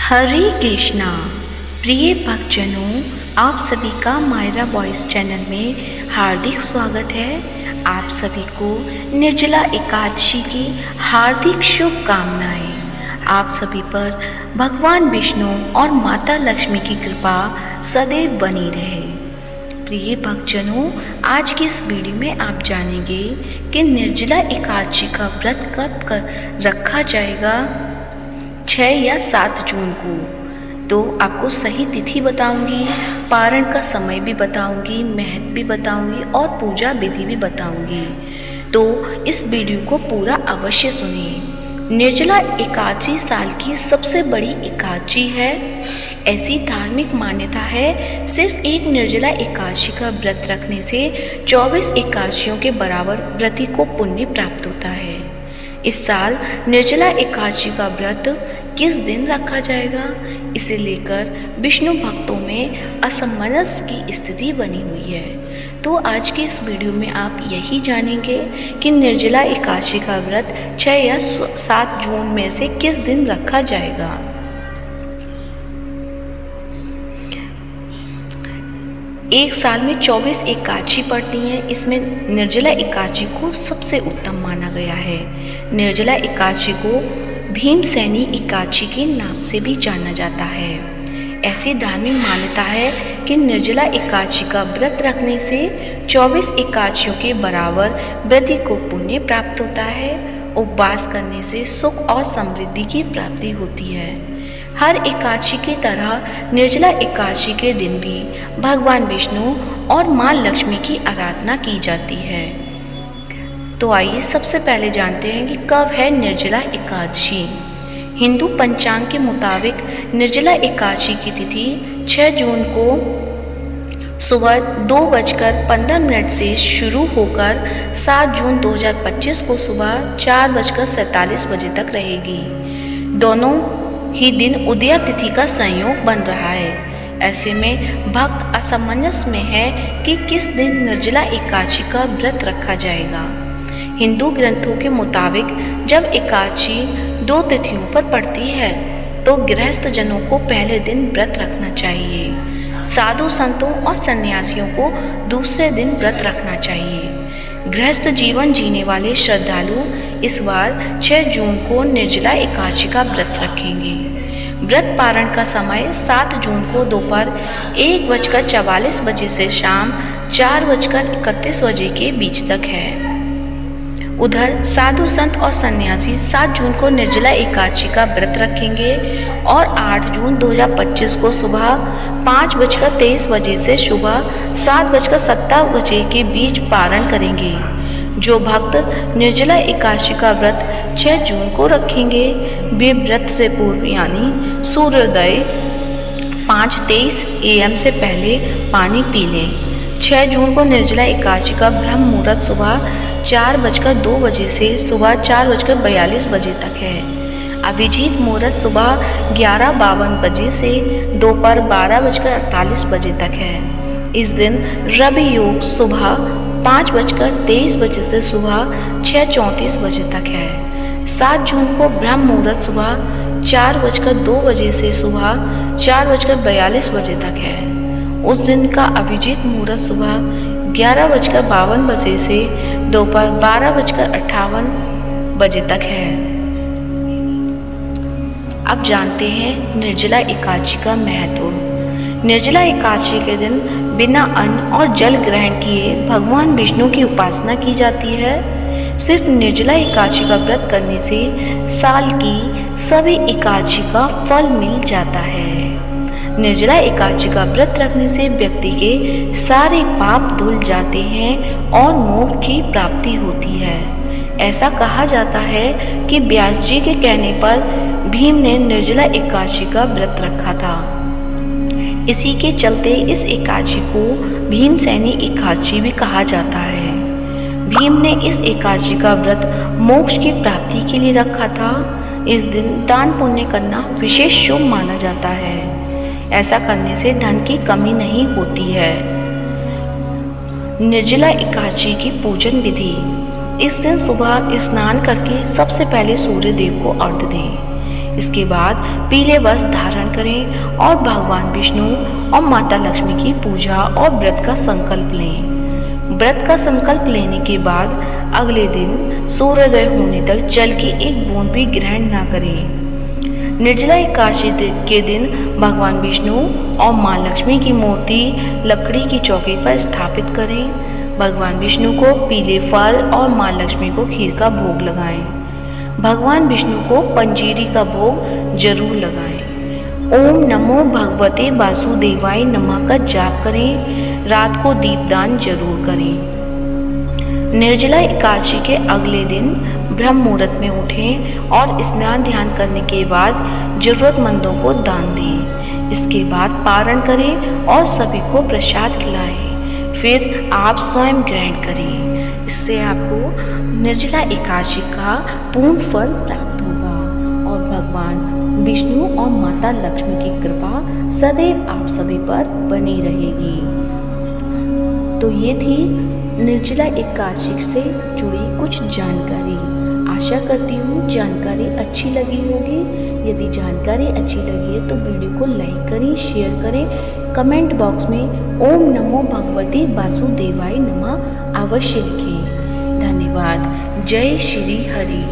हरे कृष्णा। प्रिय भक्तजनों, आप सभी का मायरा वॉइस चैनल में हार्दिक स्वागत है। आप सभी को निर्जला एकादशी की हार्दिक शुभकामनाएं। आप सभी पर भगवान विष्णु और माता लक्ष्मी की कृपा सदैव बनी रहे। प्रिय भक्तजनों, आज की इस वीडियो में आप जानेंगे कि निर्जला एकादशी का व्रत कब कर रखा जाएगा, 6 या 7 जून को। तो आपको सही तिथि बताऊंगी, पारण का समय भी बताऊंगी, महत्व भी बताऊंगी और पूजा विधि भी बताऊंगी। तो इस वीडियो को पूरा अवश्य सुनिए। निर्जला एकादशी साल की सबसे बड़ी एकादशी है। ऐसी धार्मिक मान्यता है, सिर्फ एक निर्जला एकादशी का व्रत रखने से 24 एकादशियों के बराबर व्रती को पुण्य प्राप्त होता है। इस साल निर्जला एकादशी का व्रत किस दिन रखा जाएगा, इसे लेकर विष्णु भक्तों में असमंजस की स्थिति बनी हुई है। तो आज के इस वीडियो में आप यही जानेंगे कि निर्जला एकादशी का व्रत 6 या 7 जून में से किस दिन रखा जाएगा। एक साल में 24 एकादशी पड़ती हैं। इसमें निर्जला एकादशी को सबसे उत्तम माना गया है। निर्जला एकादशी को भीमसेनी एकादशी के नाम से भी जाना जाता है। ऐसी धार्मिक मान्यता है कि निर्जला एकादशी का व्रत रखने से 24 एकादशियों के बराबर व्रती को पुण्य प्राप्त होता है। उपवास करने से सुख और समृद्धि की प्राप्ति होती है। हर एकादशी की तरह निर्जला एकादशी के दिन भी भगवान विष्णु और माँ लक्ष्मी की आराधना की जाती है। तो आइए सबसे पहले जानते हैं कि कब है निर्जला एकादशी। हिंदू पंचांग के मुताबिक निर्जला एकादशी की तिथि 6 जून को सुबह 2:15 से शुरू होकर 7 जून 2025 को सुबह 4:47 बजे तक रहेगी। दोनों ही दिन उदया तिथि का संयोग बन रहा है। ऐसे में भक्त असमंजस में है कि किस दिन निर्जला एकादशी का व्रत रखा जाएगा। हिंदू ग्रंथों के मुताबिक जब एकादशी 2 तिथियों पर पड़ती है तो गृहस्थ जनों को पहले दिन व्रत रखना चाहिए। साधु संतों और सन्यासियों को दूसरे दिन व्रत रखना चाहिए। गृहस्थ जीवन जीने वाले श्रद्धालु इस बार 6 जून को निर्जला एकादशी का व्रत रखेंगे। व्रत पारण का समय 7 जून को दोपहर 1:44 बजे से शाम 4:31 बजे के बीच तक है। उधर साधु संत और सन्यासी 7 जून को निर्जला एकादशी का व्रत रखेंगे और 8 जून 2025 को सुबह 5:23 बजे से सुबह 7:17 बजे के बीच पारण करेंगे। जो भक्त निर्जला एकादशी का व्रत 6 जून को रखेंगे वे व्रत से पूर्व यानी सूर्योदय 5:23 AM से पहले पानी पी लें। 6 जून को निर्जला एकादशी का ब्रह्म मुहूर्त सुबह 4:02 बजे से सुबह 4:42 बजे तक है। अभिजीत मुहूर्त सुबह 11:52 बजे से दोपहर 12:48 बजे तक है। इस दिन रवि योग सुबह 5:23 बजे से सुबह 6:34 बजे तक है। 7 जून को ब्रह्म मुहूर्त सुबह 4:02 बजे से सुबह 4:42 बजे तक है। उस दिन का अभिजीत मुहूर्त सुबह 11:52 बजे से दोपहर 12:58 बजे तक है। अब जानते हैं निर्जला एकादशी का महत्व। निर्जला एकादशी के दिन बिना अन्न और जल ग्रहण किए भगवान विष्णु की उपासना की जाती है। सिर्फ निर्जला एकादशी का व्रत करने से साल की सभी एकादशी का फल मिल जाता है। निर्जला एकादशी का व्रत रखने से व्यक्ति के सारे पाप धुल जाते हैं और मोक्ष की प्राप्ति होती है। ऐसा कहा जाता है कि व्यास जी के कहने पर भीम ने निर्जला एकादशी का व्रत रखा था। इसी के चलते इस एकादशी को भीमसेनी एकादशी भी कहा जाता है। भीम ने इस एकादशी का व्रत मोक्ष की प्राप्ति के लिए रखा था। इस दिन दान पुण्य करना विशेष शुभ माना जाता है। ऐसा करने से धन की कमी नहीं होती है। निर्जला एकादशी की पूजन विधि। इस दिन सुबह स्नान करके सबसे पहले सूर्य देव को अर्घ्य दें। इसके बाद पीले वस्त्र धारण करें और भगवान विष्णु और माता लक्ष्मी की पूजा और व्रत का संकल्प लें। व्रत का संकल्प लेने के बाद अगले दिन सूर्योदय होने तक जल की एक बूंद भी ग्रहण न करें। निर्जला एकादशी के दिन भगवान विष्णु और माँ लक्ष्मी की मूर्ति लकड़ी की चौकी पर स्थापित करें। भगवान विष्णु को पीले फल और माँ लक्ष्मी को खीर का भोग लगाएं। भगवान विष्णु को पंजीरी का भोग जरूर लगाएं। ओम नमो भगवते वासुदेवाय नमः का जाप करें। रात को दीपदान जरूर करें। निर्जला एकादशी के अगले दिन ब्रह्म मुहूर्त में उठें और स्नान ध्यान करने के बाद जरूरतमंदों को दान दें। इसके बाद पारण करें और सभी को प्रसाद खिलाएं। फिर आप स्वयं ग्रहण करें। इससे आपको निर्जला एकादशी का पूर्ण फल प्राप्त होगा और भगवान विष्णु और माता लक्ष्मी की कृपा सदैव आप सभी पर बनी रहेगी। तो ये थी निर्जला एकादशी से जुड़ी कुछ जानकारी। आशा करती हूँ जानकारी अच्छी लगी होगी। यदि जानकारी अच्छी लगी है तो वीडियो को लाइक करें, शेयर करें, कमेंट बॉक्स में ओम नमो भगवते वासुदेवाय नमः अवश्य लिखें। धन्यवाद। जय श्री हरि।